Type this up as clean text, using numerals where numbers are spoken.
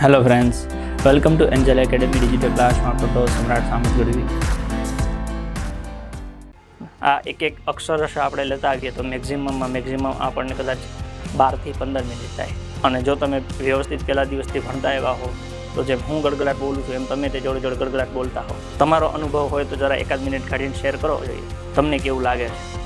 Hello friends, welcome to Angel academy digital ક્લાસમાં તો સમ્રાટ સામત ગઢવી. આ એક અક્ષર હશે આપણે લેતા આવીએ તો મેક્ઝિમમ આપણને કદાચ 12 થી 15 મિનિટ થાય. અને જો તમે વ્યવસ્થિત પહેલા દિવસથી ભણતા આવ્યા હો તો જેમ હું ગડગડાટ બોલું છું એમ તમે તે જોડે જોડે ગડગડાટ બોલતા હો. તમારો અનુભવ હોય તો જરા 1 મિનિટ કાઢીને શેર કરો જોઈએ તમને કેવું લાગે છે.